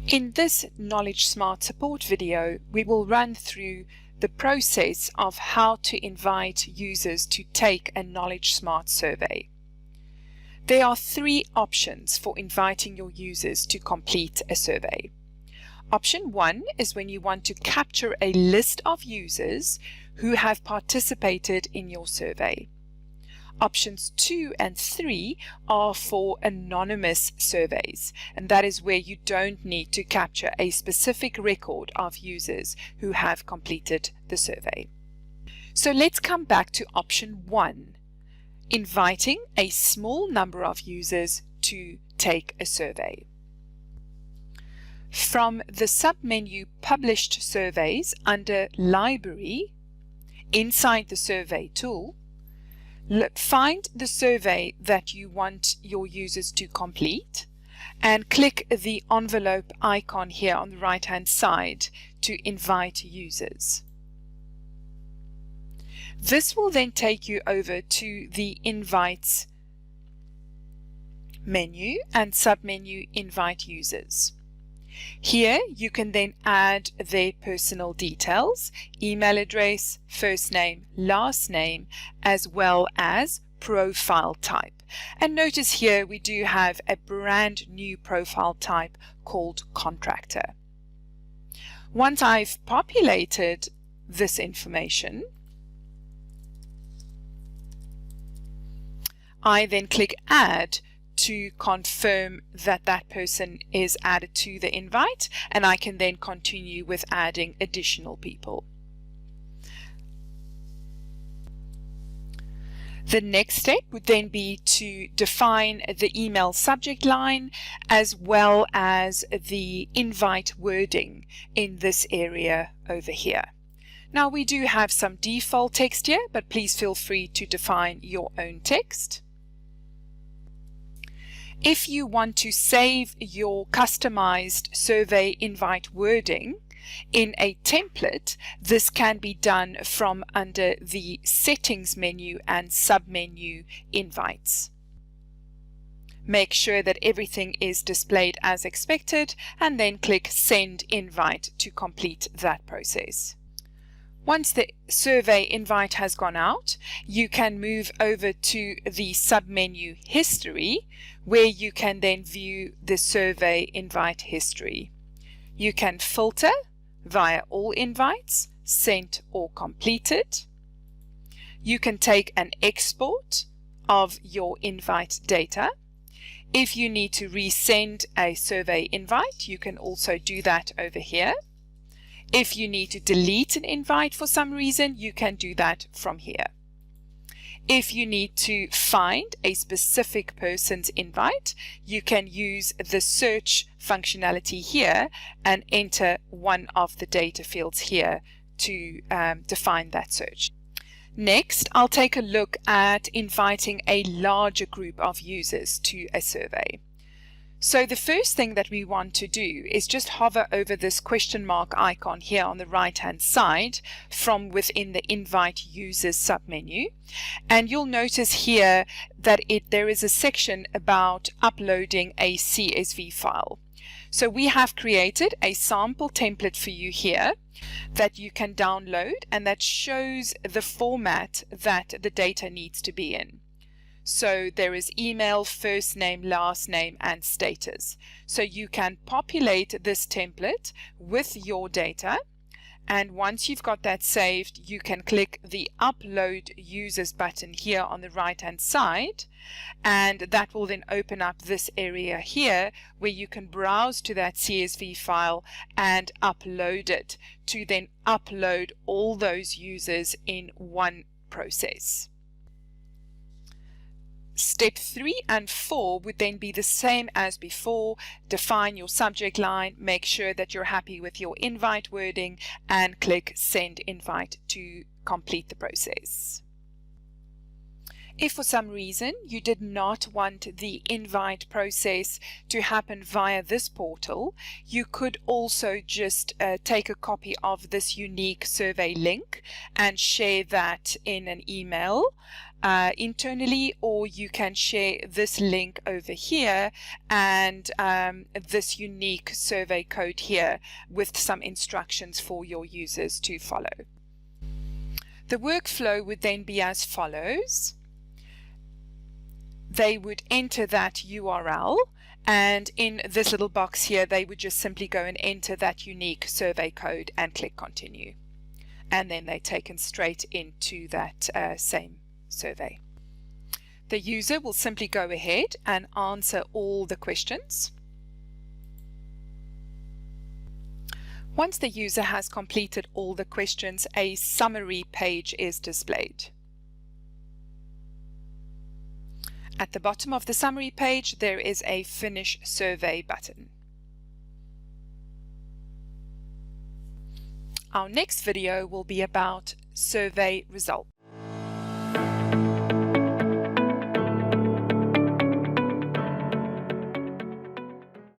In this KnowledgeSmart support video, we will run through the process of how to invite users to take a KnowledgeSmart survey. There are three options for inviting your users to complete a survey. Option 1 is when you want to capture a list of users who have participated in your survey. Options 2 and 3 are for anonymous surveys, and that is where you don't need to capture a specific record of users who have completed the survey. So let's come back to option 1, inviting a small number of users to take a survey. From the submenu Published Surveys under Library, inside the Survey tool, find the survey that you want your users to complete and click the envelope icon here on the right hand side to invite users. This will then take you over to the Invites menu and submenu Invite Users. Here you can then add their personal details, email address, first name, last name, as well as profile type. And notice here we do have a brand new profile type called contractor. Once I've populated this information, I then click Add to confirm that that person is added to the invite, and I can then continue with adding additional people. The next step would then be to define the email subject line as well as the invite wording in this area over here. Now we do have some default text here, but please feel free to define your own text. If you want to save your customized survey invite wording in a template, this can be done from under the Settings menu and submenu Invites. Make sure that everything is displayed as expected and then click Send Invite to complete that process. Once the survey invite has gone out, you can move over to the submenu History, where you can then view the survey invite history. You can filter via all invites, sent or completed. You can take an export of your invite data. If you need to resend a survey invite, you can also do that over here. If you need to delete an invite for some reason, you can do that from here. If you need to find a specific person's invite, you can use the search functionality here and enter one of the data fields here to define that search. Next, I'll take a look at inviting a larger group of users to a survey. So the first thing that we want to do is just hover over this question mark icon here on the right hand side from within the Invite Users submenu, and you'll notice here that there is a section about uploading a CSV file. So we have created a sample template for you here that you can download, and that shows the format that the data needs to be in. So there is email, first name, last name, and status. So you can populate this template with your data, and once you've got that saved, you can click the Upload Users button here on the right hand side, and that will then open up this area here where you can browse to that CSV file and upload it to then upload all those users in one process. Step 3 and 4 would then be the same as before. Define your subject line, make sure that you're happy with your invite wording, and click Send Invite to complete the process. If for some reason you did not want the invite process to happen via this portal, you could also just take a copy of this unique survey link and share that in an email internally, or you can share this link over here and this unique survey code here with some instructions for your users to follow. The workflow would then be as follows. They would enter that URL, and in this little box here they would just simply go and enter that unique survey code and click continue, and then they're taken straight into that same survey. The user will simply go ahead and answer all the questions. Once the user has completed all the questions, a summary page is displayed. At the bottom of the summary page, there is a Finish Survey button. Our next video will be about survey results.